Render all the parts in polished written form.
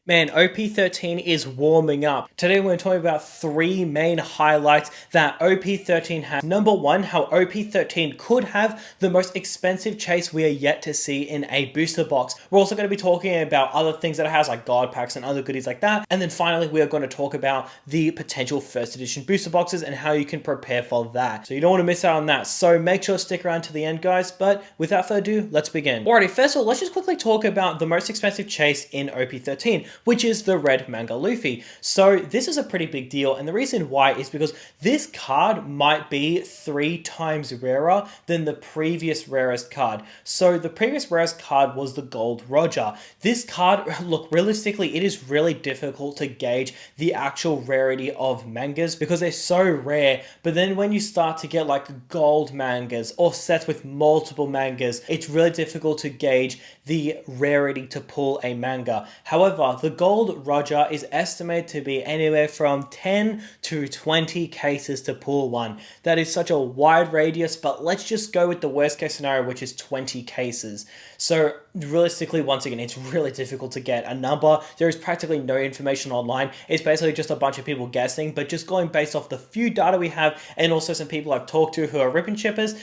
Man, OP13 is warming up. Today we're going to talk about three main highlights that OP13 has. Number one, how OP13 could have the most expensive chase we are yet to see in a booster box. We're also going to be talking about other things that it has, like guard packs and other goodies like that. And then finally, we are going to talk about the potential first edition booster boxes and how you can prepare for that. So you don't want to miss out on that. So make sure to stick around to the end, guys. But without further ado, let's begin. Alrighty, first of all, let's just quickly talk about the most expensive chase in OP13. Which is the red manga Luffy. So this is a pretty big deal, and the reason why is because this card might be 3 times rarer than the previous rarest card. So the previous rarest card was the Gold Roger. This card, look, realistically, it is really difficult to gauge the actual rarity of mangas because they're so rare, but then when you start to get like gold mangas or sets with multiple mangas, it's really difficult to gauge the rarity to pull a manga. However, the Gold Roger is estimated to be anywhere from 10 to 20 cases to pull one. That is such a wide radius, but let's just go with the worst case scenario, which is 20 cases. So realistically, once again, it's really difficult to get a number. There is practically no information online. It's basically just a bunch of people guessing, but just going based off the few data we have and also some people I've talked to who are rip and chippers,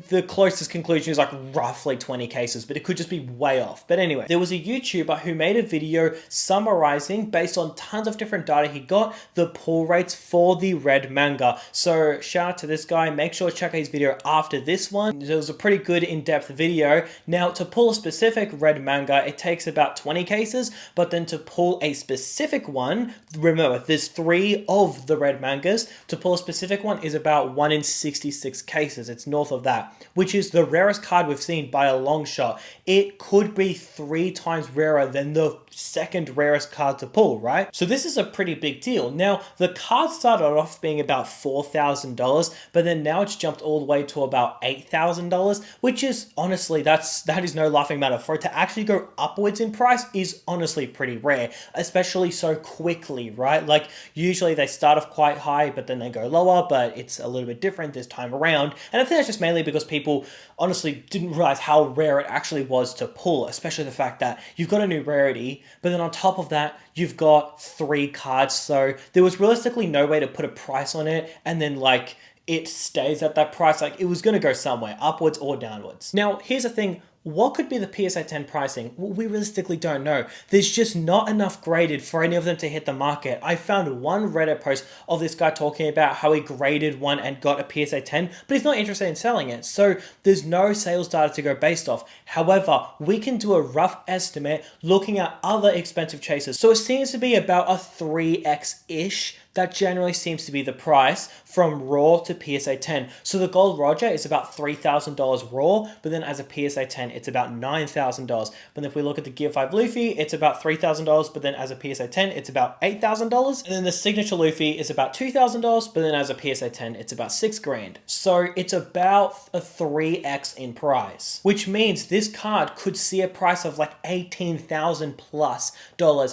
the closest conclusion is like roughly 20 cases, but it could just be way off. But anyway, there was a YouTuber who made a video summarizing based on tons of different data he got the pull rates for the red manga. So shout out to this guy. Make sure to check out his video after this one. It was a pretty good in-depth video. Now to pull a specific red manga, it takes about 20 cases, but then to pull a specific one, remember there's 3 of the red mangas, to pull a specific one is about 1 in 66 cases. It's north of that, which is the rarest card we've seen by a long shot. It could be 3 times rarer than the second rarest card to pull, right? So this is a pretty big deal. Now, the card started off being about $4,000, but then now it's jumped all the way to about $8,000, which is honestly, that is no laughing matter. For it to actually go upwards in price is honestly pretty rare, especially so quickly, right? Like usually they start off quite high, but then they go lower, but it's a little bit different this time around. And I think that's just mainly because people honestly didn't realize how rare it actually was to pull, especially the fact that you've got a new rarity, but then on top of that, you've got 3 cards. So there was realistically no way to put a price on it and then like it stays at that price. Like it was going to go somewhere, upwards or downwards. Now, here's the thing. What could be the PSA 10 pricing? Well, we realistically don't know. There's just not enough graded for any of them to hit the market. I found one Reddit post of this guy talking about how he graded one and got a PSA 10, but he's not interested in selling it. So there's no sales data to go based off. However, we can do a rough estimate looking at other expensive chases. So it seems to be about a 3x-ish. That generally seems to be the price from raw to PSA 10. So the Gold Roger is about $3,000 raw, but then as a PSA 10, it's about $9,000. But if we look at the Gear 5 Luffy, it's about $3,000, but then as a PSA 10, it's about $8,000. And then the Signature Luffy is about $2,000, but then as a PSA 10, it's about $6,000. So it's about a 3x in price, which means this card could see a price of like $18,000 plus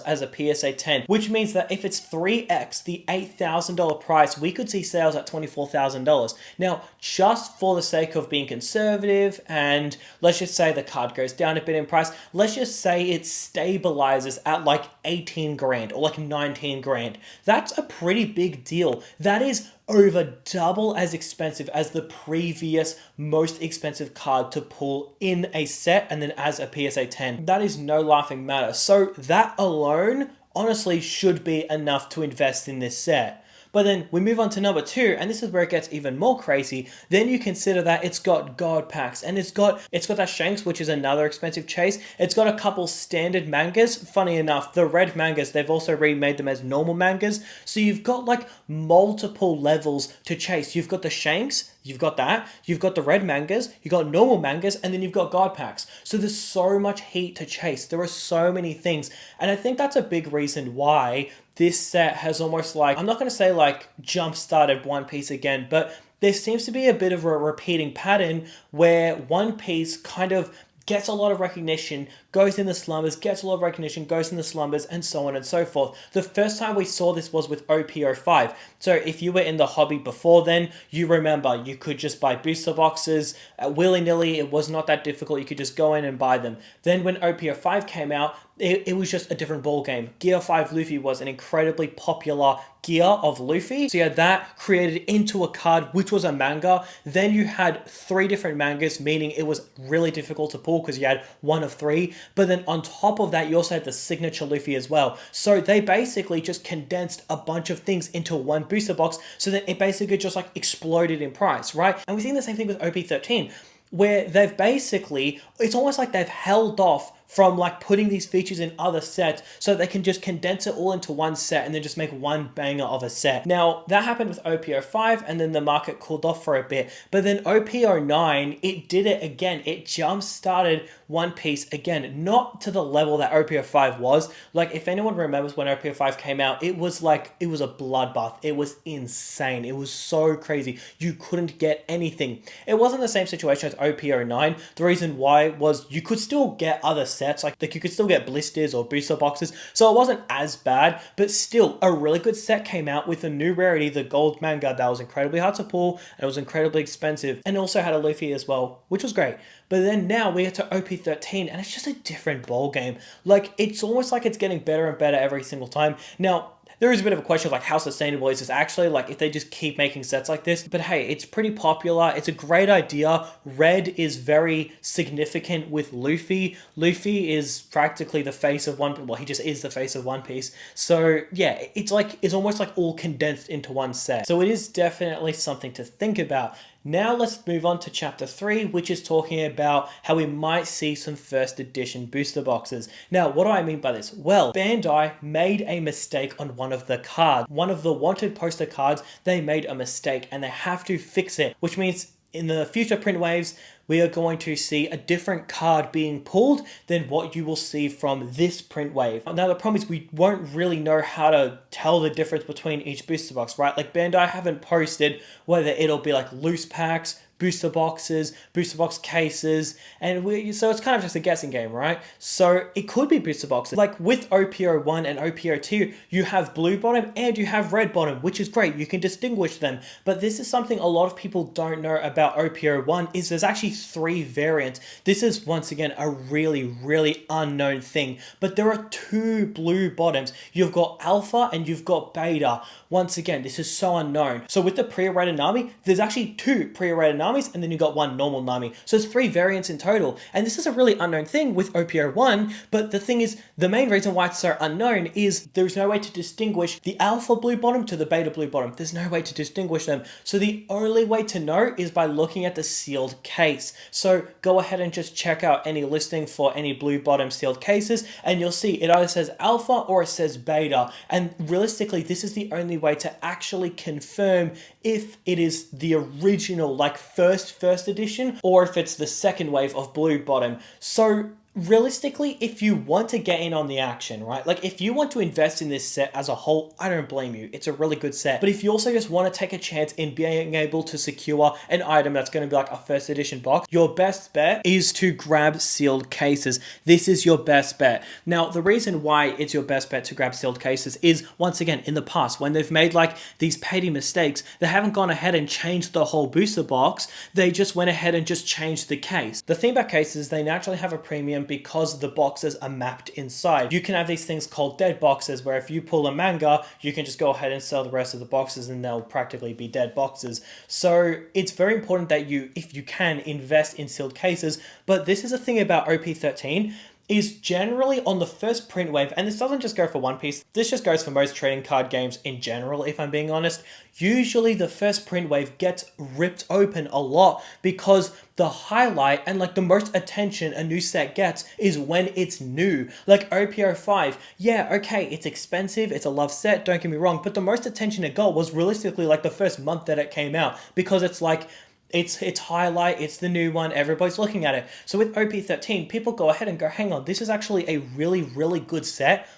as a PSA 10, which means that if it's 3x, the $8,000 price, we could see sales at $24,000. Now, just for the sake of being conservative, and let's just say the card goes down a bit in price, let's just say it stabilizes at like 18 grand or like 19 grand. That's a pretty big deal. That is over double as expensive as the previous most expensive card to pull in a set and then as a PSA 10. That is no laughing matter. So that alone honestly should be enough to invest in this set. But then we move on to number 2, and this is where it gets even more crazy. Then you consider that it's got guard packs, and it's got that Shanks, which is another expensive chase. It's got a couple standard mangas. Funny enough, the red mangas, they've also remade them as normal mangas. So you've got like multiple levels to chase. You've got the Shanks, you've got that, you've got the red mangas, you've got normal mangas, and then you've got guard packs. So there's so much heat to chase. There are so many things. And I think that's a big reason why this set has almost like, I'm not going to say like jump-started One Piece again, but there seems to be a bit of a repeating pattern where One Piece kind of gets a lot of recognition, goes in the slumbers, gets a lot of recognition, goes in the slumbers, and so on and so forth. The first time we saw this was with OP05. So if you were in the hobby before then, you remember you could just buy booster boxes willy-nilly. It was not that difficult. You could just go in and buy them. Then when OP05 came out, it was just a different ball game. Gear 5 Luffy was an incredibly popular gear of Luffy. So you had that created into a card, which was a manga. Then you had 3 different mangas, meaning it was really difficult to pull because you had 1 of 3. But then on top of that, you also had the signature Luffy as well. So they basically just condensed a bunch of things into one booster box, so that it basically just like exploded in price, right? And we've seen the same thing with OP13, where they've basically, it's almost like they've held off from like putting these features in other sets so they can just condense it all into one set and then just make one banger of a set. Now, that happened with OP05 and then the market cooled off for a bit. But then OP09, it did it again. It jump-started One Piece again, not to the level that OP05 was. Like, if anyone remembers when OP05 came out, it was like, it was a bloodbath. It was insane. It was so crazy. You couldn't get anything. It wasn't the same situation as OP09. The reason why was you could still get other sets, like you could still get blisters or booster boxes, so it wasn't as bad, but still a really good set came out with a new rarity, the gold manga, that was incredibly hard to pull and it was incredibly expensive, and also had a Luffy as well, which was great. But then now we get to OP13 and it's just a different ball game. Like, it's almost like it's getting better and better every single time. Now, there is a bit of a question of like how sustainable is this actually, like if they just keep making sets like this. But hey, it's pretty popular. It's a great idea. Red is very significant with Luffy. Luffy is practically the face of One Piece. Well, he just is the face of One Piece. So yeah, it's almost like all condensed into one set. So it is definitely something to think about. Now let's move on to chapter 3, which is talking about how we might see some first edition booster boxes. Now, what do I mean by this? Well, Bandai made a mistake on one of the cards. One of the wanted poster cards, they made a mistake and they have to fix it, which means in the future print waves, we are going to see a different card being pulled than what you will see from this print wave. Now, the problem is we won't really know how to tell the difference between each booster box, right? Like, Bandai haven't posted whether it'll be like loose packs, booster boxes, booster box cases, and so it's kind of just a guessing game, right? So it could be booster boxes. Like with OP01 and OP02, you have blue bottom and you have red bottom, which is great. You can distinguish them. But this is something a lot of people don't know about OP01 is there's actually 3 variants. This is once again a really, really unknown thing. But there are 2 blue bottoms. You've got alpha and you've got beta. Once again, this is so unknown. So with the pre-rated Nami, there's actually 2 pre-rated Namis, and then you got 1 normal Nami. So it's 3 variants in total. And this is a really unknown thing with OP01, but the thing is, the main reason why it's so unknown is there's no way to distinguish the alpha blue bottom to the beta blue bottom. There's no way to distinguish them. So the only way to know is by looking at the sealed case. So go ahead and just check out any listing for any blue bottom sealed cases, and you'll see it either says alpha or it says beta. And realistically, this is the only way to actually confirm if it is the original, like first edition, or if it's the second wave of blue bottom. So realistically, if you want to get in on the action, right? Like if you want to invest in this set as a whole, I don't blame you. It's a really good set. But if you also just want to take a chance in being able to secure an item that's going to be like a first edition box, your best bet is to grab sealed cases. This is your best bet. Now, the reason why it's your best bet to grab sealed cases is, once again, in the past, when they've made like these petty mistakes, they haven't gone ahead and changed the whole booster box. They just went ahead and just changed the case. The thing about cases, they naturally have a premium because the boxes are mapped inside. You can have these things called dead boxes, where if you pull a manga, you can just go ahead and sell the rest of the boxes and they'll practically be dead boxes. So it's very important that you, if you can, invest in sealed cases. But this is a thing about OP13, is generally on the first print wave, and this doesn't just go for One Piece, this just goes for most trading card games in general, if I'm being honest. Usually the first print wave gets ripped open a lot because the highlight and like the most attention a new set gets is when it's new. Like OP05, yeah, okay, it's expensive, it's a love set, don't get me wrong, but the most attention it got was realistically like the first month that it came out, because it's like, it's highlight, it's the new one, everybody's looking at it. So with OP13, people go ahead and go, hang on, this is actually a really, really good set.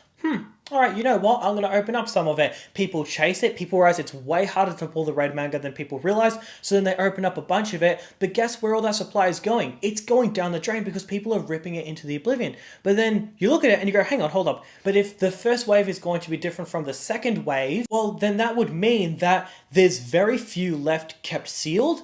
Alright, you know what, I'm going to open up some of it. People chase it, people realize it's way harder to pull the red manga than people realize, so then they open up a bunch of it, but guess where all that supply is going? It's going down the drain because people are ripping it into the oblivion. But then you look at it and you go, hang on, hold up. But if the first wave is going to be different from the second wave, well, then that would mean that there's very few left kept sealed.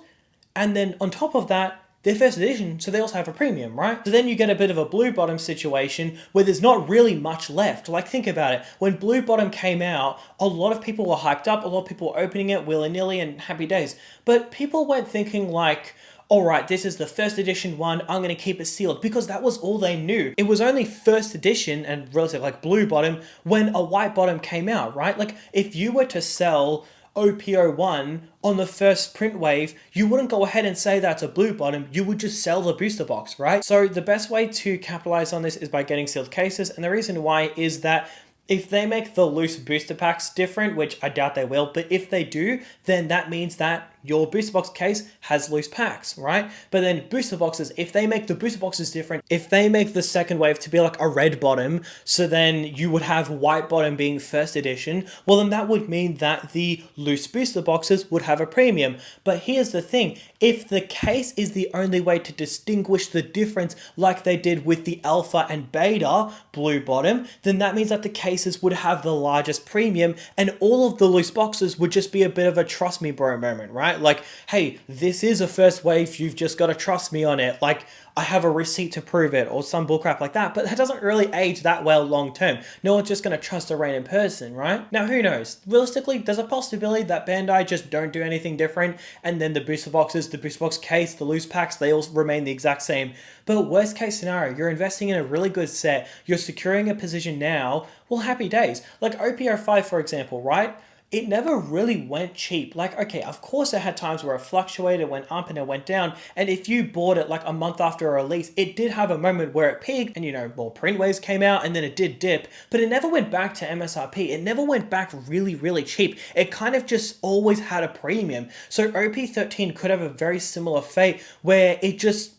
And then on top of that, they're first edition, so they also have a premium, right? So then you get a bit of a blue bottom situation where there's not really much left. Like, think about it. When blue bottom came out, a lot of people were hyped up, a lot of people were opening it willy-nilly and happy days. But people weren't thinking like, all right, this is the first edition one, I'm going to keep it sealed, because that was all they knew. It was only first edition and relative like blue bottom when a white bottom came out, right? Like, if you were to sell OP01 on the first print wave, you wouldn't go ahead and say that's a blue bottom, you would just sell the booster box, right? So the best way to capitalize on this is by getting sealed cases, and the reason why is that if they make the loose booster packs different, which I doubt they will, but if they do, then that means that your booster box case has loose packs, right? But then booster boxes, if they make the booster boxes different, if they make the second wave to be like a red bottom, so then you would have white bottom being first edition, well then that would mean that the loose booster boxes would have a premium. But here's the thing, if the case is the only way to distinguish the difference like they did with the alpha and beta blue bottom, then that means that the cases would have the largest premium and all of the loose boxes would just be a bit of a trust me bro moment, right? Like, hey, this is a first wave, you've just got to trust me on it. Like, I have a receipt to prove it, or some bullcrap like that, but that doesn't really age that well long term. No one's just going to trust a random person, right? Now, who knows? Realistically, there's a possibility that Bandai just don't do anything different, and then the booster boxes, the booster box case, the loose packs, they all remain the exact same. But worst case scenario, you're investing in a really good set, you're securing a position now, well, happy days. Like OP05, for example, right? It never really went cheap. Like, okay, of course it had times where it fluctuated, went up and it went down. And if you bought it like a month after a release, it did have a moment where it peaked and, you know, more print waves came out and then it did dip, but it never went back to MSRP. It never went back really, really cheap. It kind of just always had a premium. So OP13 could have a very similar fate where it just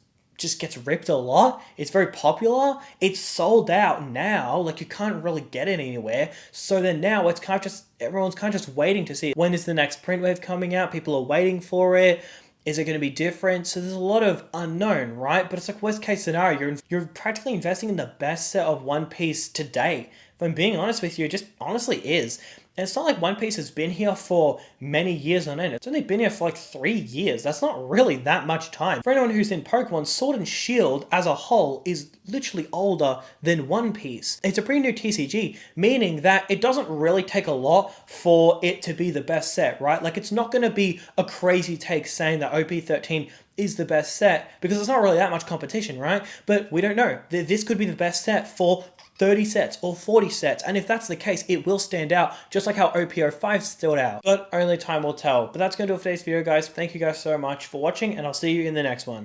gets ripped a lot. It's very popular. It's sold out now. Like, you can't really get it anywhere. So then now it's kind of just, everyone's kind of just waiting to see when is the next print wave coming out. People are waiting for it. Is it going to be different? So there's a lot of unknown, right? But it's like worst case scenario, you're practically investing in the best set of One Piece to date. If I'm being honest with you, it just honestly is. And it's not like One Piece has been here for many years on end. It's only been here for like 3 years. That's not really that much time. For anyone who's in Pokemon, Sword and Shield as a whole is literally older than One Piece. It's a pretty new TCG, meaning that it doesn't really take a lot for it to be the best set, right? Like, it's not going to be a crazy take saying that OP13 is the best set, because there's not really that much competition, right? But we don't know. This could be the best set for 30 sets or 40 sets, and if that's the case, it will stand out, just like how OP05 stood out. But only time will tell. But that's going to do it for today's video, guys. Thank you guys so much for watching, and I'll see you in the next one.